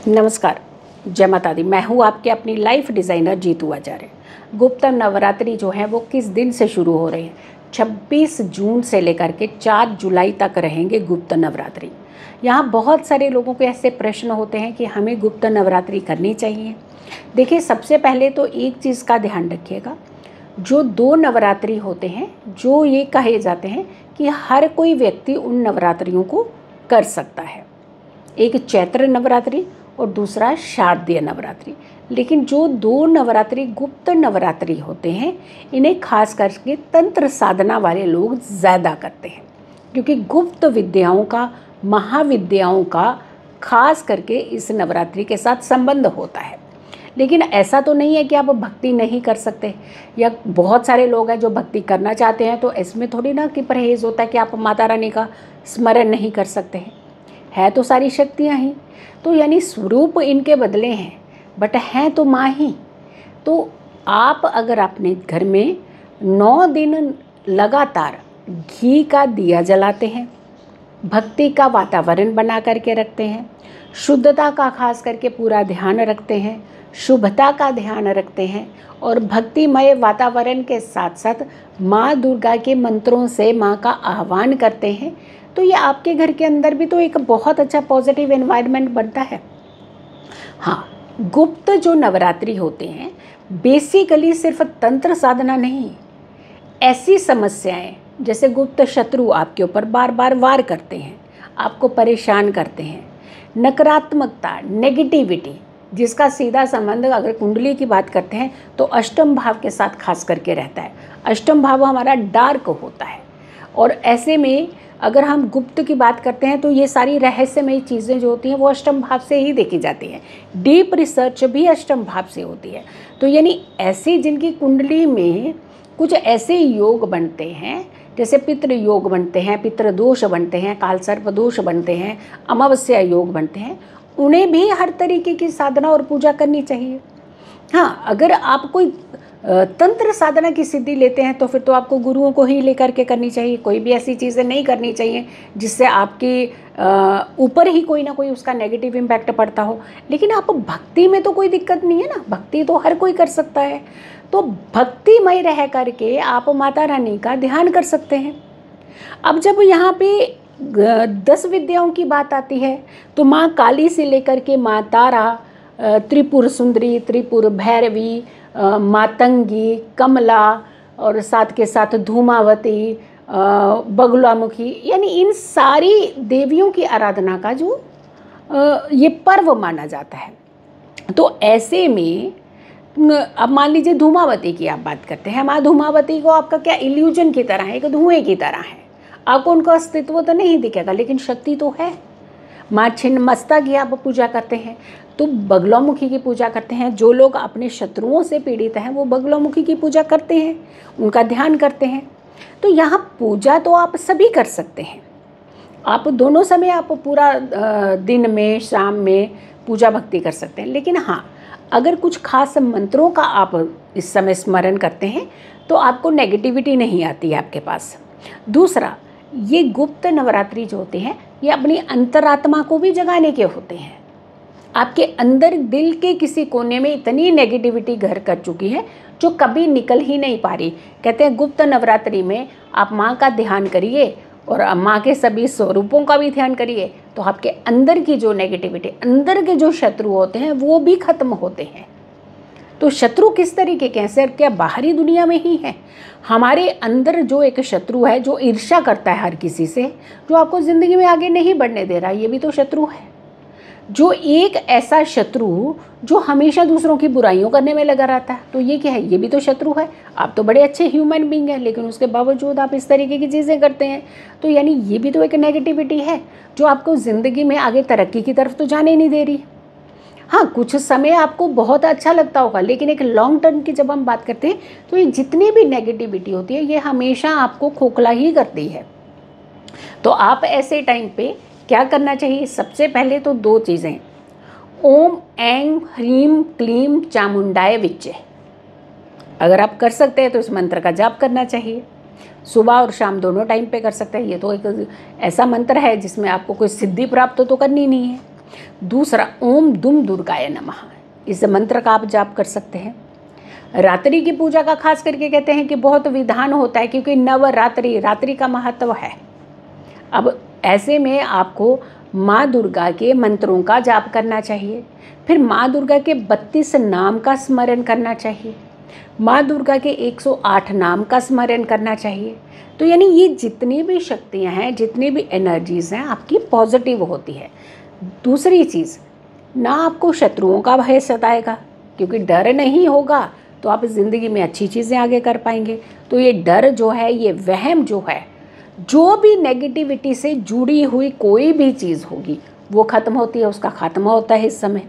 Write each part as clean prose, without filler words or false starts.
नमस्कार, जय माता दी। मैं हूँ आपके अपनी लाइफ डिज़ाइनर जीतू आचार्य। गुप्त नवरात्रि जो है वो किस दिन से शुरू हो रहे हैं? 26 जून से लेकर के 4 जुलाई तक रहेंगे गुप्त नवरात्रि। यहाँ बहुत सारे लोगों के ऐसे प्रश्न होते हैं कि हमें गुप्त नवरात्रि करनी चाहिए। देखिए, सबसे पहले तो एक चीज़ का ध्यान रखिएगा, जो 2 नवरात्रि होते हैं, जो ये कहे जाते हैं कि हर कोई व्यक्ति उन नवरात्रियों को कर सकता है। एक चैत्र नवरात्रि और दूसरा शारदीय नवरात्रि। लेकिन जो 2 नवरात्रि गुप्त नवरात्रि होते हैं, इन्हें खास करके तंत्र साधना वाले लोग ज़्यादा करते हैं, क्योंकि गुप्त विद्याओं का, महाविद्याओं का खास करके इस नवरात्रि के साथ संबंध होता है। लेकिन ऐसा तो नहीं है कि आप भक्ति नहीं कर सकते, या बहुत सारे लोग हैं जो भक्ति करना चाहते हैं, तो इसमें थोड़ी ना कि परहेज़ होता है कि आप माता रानी का स्मरण नहीं कर सकते हैं। है तो सारी शक्तियाँ ही, तो यानी स्वरूप इनके बदले हैं, बट हैं तो माँ ही। तो आप अगर अपने घर में 9 दिन लगातार घी का दिया जलाते हैं, भक्ति का वातावरण बना करके रखते हैं, शुद्धता का खास करके पूरा ध्यान रखते हैं, शुभता का ध्यान रखते हैं, और भक्तिमय वातावरण के साथ साथ माँ दुर्गा के मंत्रों से माँ का आह्वान करते हैं, तो ये आपके घर के अंदर भी तो एक बहुत अच्छा पॉजिटिव एनवायरनमेंट बनता है। हाँ, गुप्त जो नवरात्रि होते हैं बेसिकली सिर्फ तंत्र साधना नहीं, ऐसी समस्याएं जैसे गुप्त शत्रु आपके ऊपर बार बार वार करते हैं, आपको परेशान करते हैं, नकारात्मकता, नेगेटिविटी, जिसका सीधा संबंध अगर कुंडली की बात करते हैं तो अष्टम भाव के साथ खास करके रहता है। अष्टम भाव हमारा डार्क होता है, और ऐसे में अगर हम गुप्त की बात करते हैं तो ये सारी रहस्यमयी चीज़ें जो होती हैं वो अष्टम भाव से ही देखी जाती हैं। डीप रिसर्च भी अष्टम भाव से होती है। तो यानी ऐसी जिनकी कुंडली में कुछ ऐसे योग बनते हैं, जैसे पितृ योग बनते हैं, पितृ दोष बनते हैं, काल सर्प दोष बनते हैं, अमावस्या योग बनते हैं, उन्हें भी हर तरीके की साधना और पूजा करनी चाहिए। हाँ, अगर आप कोई तंत्र साधना की सिद्धि लेते हैं तो फिर तो आपको गुरुओं को ही लेकर के करनी चाहिए। कोई भी ऐसी चीज़ें नहीं करनी चाहिए जिससे आपके ऊपर ही कोई ना कोई उसका नेगेटिव इम्पैक्ट पड़ता हो। लेकिन आप भक्ति में तो कोई दिक्कत नहीं है ना, भक्ति तो हर कोई कर सकता है। तो भक्तिमय रह करके आप माता रानी का ध्यान कर सकते हैं। अब जब यहाँ पे 10 विद्याओं की बात आती है तो माँ काली से लेकर के माँ तारा, त्रिपुर सुंदरी, त्रिपुर भैरवी, मातंगी, कमला, और साथ के साथ धूमावती, बगुलामुखी, यानी इन सारी देवियों की आराधना का जो ये पर्व माना जाता है। तो ऐसे में अब मान लीजिए धूमावती की आप बात करते हैं। माँ धूमावती को आपका क्या इल्यूजन की तरह है, एक धुएं की तरह है, आपको उनका अस्तित्व तो नहीं दिखेगा, लेकिन शक्ति तो है। माँ छिन्नमस्ता की आप पूजा करते हैं, तो बगलामुखी की पूजा करते हैं। जो लोग अपने शत्रुओं से पीड़ित हैं वो बगलामुखी की पूजा करते हैं, उनका ध्यान करते हैं। तो यहाँ पूजा तो आप सभी कर सकते हैं, आप दोनों समय आप पूरा दिन में, शाम में पूजा भक्ति कर सकते हैं। लेकिन हाँ, अगर कुछ खास मंत्रों का आप इस समय स्मरण करते हैं तो आपको नेगेटिविटी नहीं आती है आपके पास। दूसरा, ये गुप्त नवरात्रि जो होते हैं ये अपनी अंतरात्मा को भी जगाने के होते हैं। आपके अंदर दिल के किसी कोने में इतनी नेगेटिविटी घर कर चुकी है जो कभी निकल ही नहीं पा रही। कहते हैं गुप्त नवरात्रि में आप माँ का ध्यान करिए और माँ के सभी स्वरूपों का भी ध्यान करिए, तो आपके अंदर की जो नेगेटिविटी, अंदर के जो शत्रु होते हैं वो भी खत्म होते हैं। तो शत्रु किस तरीके के हैं? सिर्फ क्या बाहरी दुनिया में ही है? हमारे अंदर जो एक शत्रु है जो ईर्ष्या करता है हर किसी से, जो आपको ज़िंदगी में आगे नहीं बढ़ने दे रहा, ये भी तो शत्रु है। जो एक ऐसा शत्रु जो हमेशा दूसरों की बुराइयों करने में लगा रहता है, तो ये क्या है? ये भी तो शत्रु है। आप तो बड़े अच्छे ह्यूमन बीइंग हैं, लेकिन उसके बावजूद आप इस तरीके की चीज़ें करते हैं, तो यानी ये भी तो एक नेगेटिविटी है जो आपको ज़िंदगी में आगे तरक्की की तरफ तो जाने नहीं दे रही। हाँ, कुछ समय आपको बहुत अच्छा लगता होगा, लेकिन एक लॉन्ग टर्म की जब हम बात करते हैं तो ये जितनी भी नेगेटिविटी होती है ये हमेशा आपको खोखला ही करती है। तो आप ऐसे टाइम पे क्या करना चाहिए? सबसे पहले तो 2 चीज़ें, ओम ऐं ह्रीं क्लीं चामुंडाय विच्चे, अगर आप कर सकते हैं तो इस मंत्र का जाप करना चाहिए। सुबह और शाम दोनों टाइम पे कर सकते हैं। ये तो एक ऐसा मंत्र है जिसमें आपको कोई सिद्धि प्राप्त तो करनी नहीं है, दूसरा, ओम दुम दुर्गाय नमः, इस मंत्र का आप जाप कर सकते हैं। रात्रि की पूजा का खास करके कहते हैं कि बहुत विधान होता है, क्योंकि नवरात्रि, रात्रि का महत्व है। अब ऐसे में आपको माँ दुर्गा के मंत्रों का जाप करना चाहिए, फिर माँ दुर्गा के 32 नाम का स्मरण करना चाहिए, माँ दुर्गा के 108 नाम का स्मरण करना चाहिए। तो यानी ये जितनी भी शक्तियाँ हैं, जितनी भी एनर्जीज़ हैं, आपकी पॉजिटिव होती है। दूसरी चीज़, ना आपको शत्रुओं का भय सताएगा, क्योंकि डर नहीं होगा तो आप ज़िंदगी में अच्छी चीज़ें आगे कर पाएंगे। तो ये डर जो है, ये वहम जो है, जो भी नेगेटिविटी से जुड़ी हुई कोई भी चीज़ होगी वो ख़त्म होती है, उसका खात्मा होता है इस समय।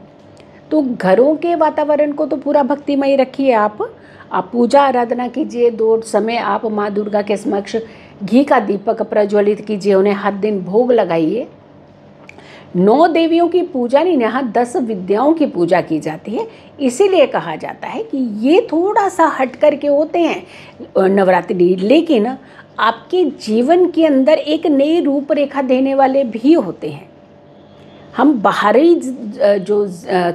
तो घरों के वातावरण को तो पूरा भक्तिमय रखिए। आप पूजा आराधना कीजिए, 2 समय आप माँ दुर्गा के समक्ष घी का दीपक प्रज्वलित कीजिए, उन्हें हर दिन भोग लगाइए। 9 देवियों की पूजा नहीं, यहाँ 10 विद्याओं की पूजा की जाती है। इसीलिए कहा जाता है कि ये थोड़ा सा हट कर के होते हैं नवरात्रि, लेकिन आपके जीवन के अंदर एक नई रूपरेखा देने वाले भी होते हैं। हम बाहरी जो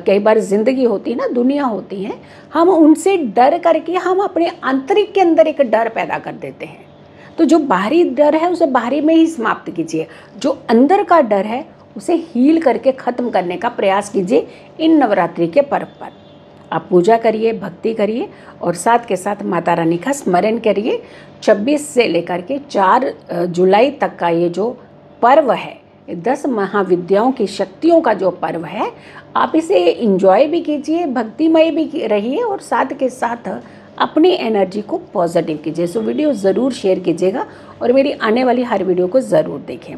कई बार ज़िंदगी होती है ना, दुनिया होती है, हम उनसे डर करके हम अपने आंतरिक के अंदर एक डर पैदा कर देते हैं। तो जो बाहरी डर है उसे बाहरी में ही समाप्त कीजिए, जो अंदर का डर है उसे हील करके ख़त्म करने का प्रयास कीजिए इन नवरात्रि के पर्व पर। आप पूजा करिए, भक्ति करिए और साथ के साथ माता रानी का स्मरण करिए। 26 से लेकर के 4 जुलाई तक का ये जो पर्व है, 10 महाविद्याओं की शक्तियों का जो पर्व है, आप इसे एंजॉय भी कीजिए, भक्तिमय भी रहिए और साथ के साथ अपनी एनर्जी को पॉजिटिव कीजिए। सो वीडियो ज़रूर शेयर कीजिएगा और मेरी आने वाली हर वीडियो को ज़रूर देखें।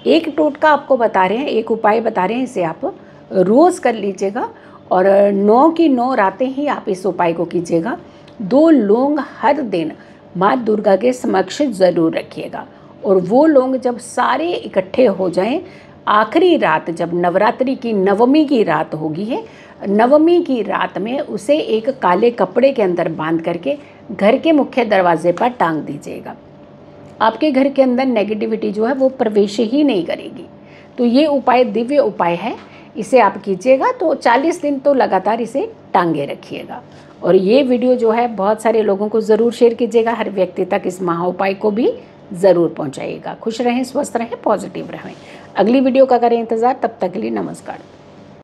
एक टोटका आपको बता रहे हैं, एक उपाय बता रहे हैं, इसे आप रोज़ कर लीजिएगा और 9 की 9 रातें ही आप इस उपाय को कीजिएगा। 2 लौंग हर दिन माँ दुर्गा के समक्ष ज़रूर रखिएगा और वो लौंग जब सारे इकट्ठे हो जाएं, आखिरी रात जब नवरात्रि की नवमी की रात होगी है, नवमी की रात में उसे एक काले कपड़े के अंदर बांध करके घर के मुख्य दरवाजे पर टांग दीजिएगा। आपके घर के अंदर नेगेटिविटी जो है वो प्रवेश ही नहीं करेगी। तो ये उपाय दिव्य उपाय है, इसे आप कीजिएगा। तो 40 दिन तो लगातार इसे टांगे रखिएगा और ये वीडियो जो है बहुत सारे लोगों को ज़रूर शेयर कीजिएगा। हर व्यक्ति तक इस महा उपाय को भी ज़रूर पहुंचाइएगा। खुश रहें, स्वस्थ रहें, पॉजिटिव रहें। अगली वीडियो का करें इंतज़ार। तब तक के लिए नमस्कार।